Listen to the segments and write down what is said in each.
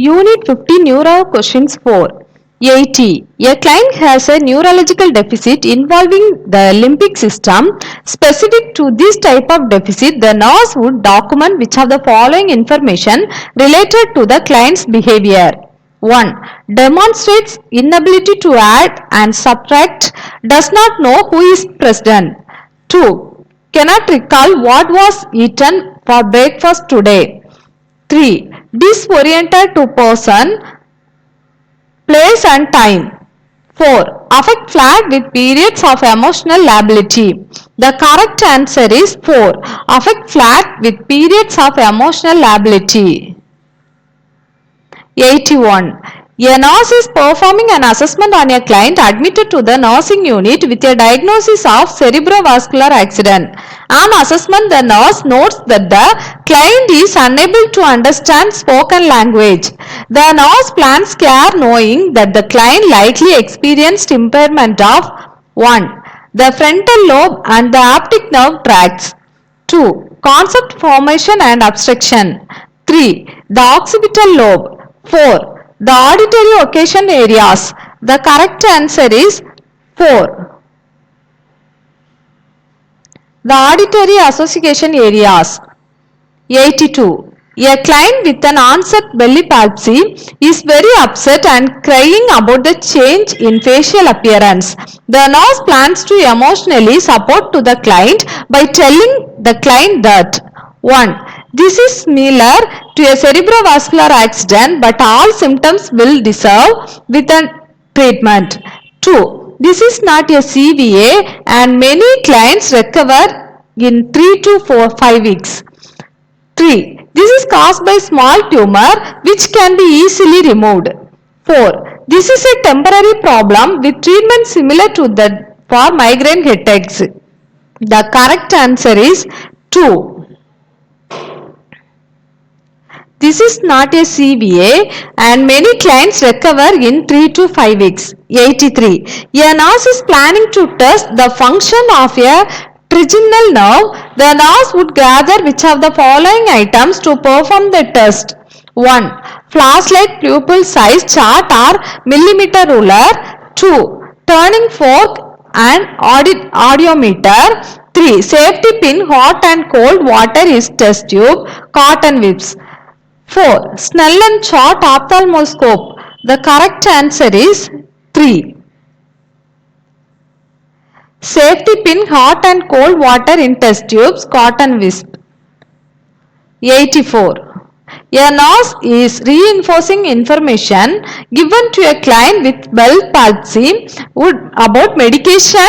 Unit 50 Neuro Questions 4. 80. A client has a neurological deficit involving the limbic system. Specific to this type of deficit, the nurse would document which of the following information related to the client's behavior. 1. Demonstrates inability to add and subtract, does not know who is president. 2. Cannot recall what was eaten for breakfast today. 3. Disoriented to person, place and time. 4. Affect flat with periods of emotional lability. The correct answer is 4. Affect flat with periods of emotional lability. 81. A nurse is performing an assessment on a client admitted to the nursing unit with a diagnosis of cerebrovascular accident. On assessment, the nurse notes that the client is unable to understand spoken language. The nurse plans care knowing that the client likely experienced impairment of 1. The frontal lobe and the optic nerve tracts. 2. Concept formation and abstraction. 3. The occipital lobe. 4. The auditory occasion areas. The correct answer is 4. The auditory association areas. 82. A client with an onset belly palsy is very upset and crying about the change in facial appearance. The nurse plans to emotionally support to the client by telling the client that 1. This is similar to a cerebrovascular accident, but all symptoms will dissolve with a treatment. 2. This is not a CVA and many clients recover in 3 to 5 weeks. 3. This is caused by small tumor which can be easily removed. 4. This is a temporary problem with treatment similar to that for migraine headaches. The correct answer is 2. This is not a CVA and many clients recover in 3 to 5 weeks. 83. A nurse is planning to test the function of a trigeminal nerve. The nurse would gather which of the following items to perform the test. 1. Flashlight pupil size chart or millimeter ruler. 2. Turning fork and audiometer. 3. Safety pin, hot and cold water is test tube, cotton whips. 4. Snellen chart ophthalmoscope. The correct answer is 3. Safety pin, hot and cold water in test tubes, cotton wisp. 84. A nurse is reinforcing information given to a client with bell palsy about medication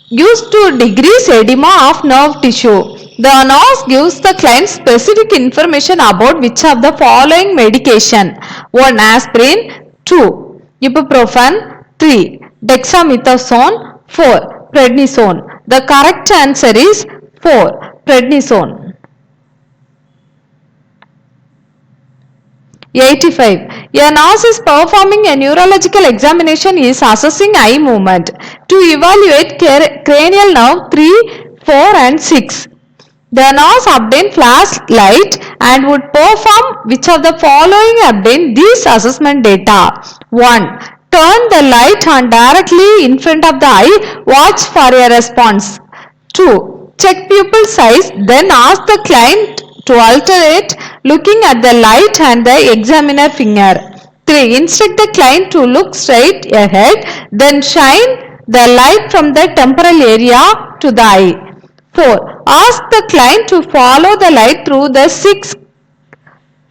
used to decrease edema of nerve tissue. The nurse gives the client specific information about which of the following medication. 1. Aspirin. 2. Ibuprofen. 3. Dexamethasone. 4. Prednisone. The correct answer is 4. Prednisone. 85. A nurse is performing a neurological examination is assessing eye movement to evaluate cranial nerve 3, 4 and 6. The nurse obtained flashlight and would perform which of the following obtain these assessment data. 1. Turn the light on directly in front of the eye. Watch for a response. 2. Check pupil size. Then ask the client to alternate looking at the light and the examiner finger. 3. Instruct the client to look straight ahead. Then shine the light from the temporal area to the eye. 4. Ask the client to follow the light through the 6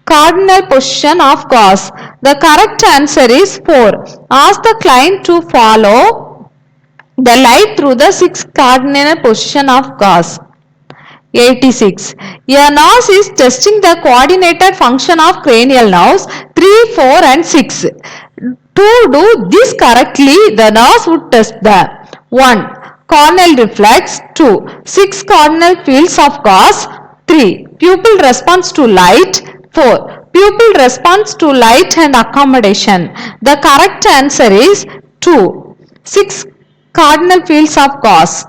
cardinal position of gauze. The correct answer is 4. Ask the client to follow the light through the 6 cardinal position of gauze. 86. A nurse is testing the coordinated function of cranial nerves 3, 4 and 6. To do this correctly, the nurse would test the 1. Corneal reflex. 2. 6 corneal fields of gauze. 3. Pupil response to light. 4. Pupil response to light and accommodation. The correct answer is 2. 6 cardinal fields of gauze.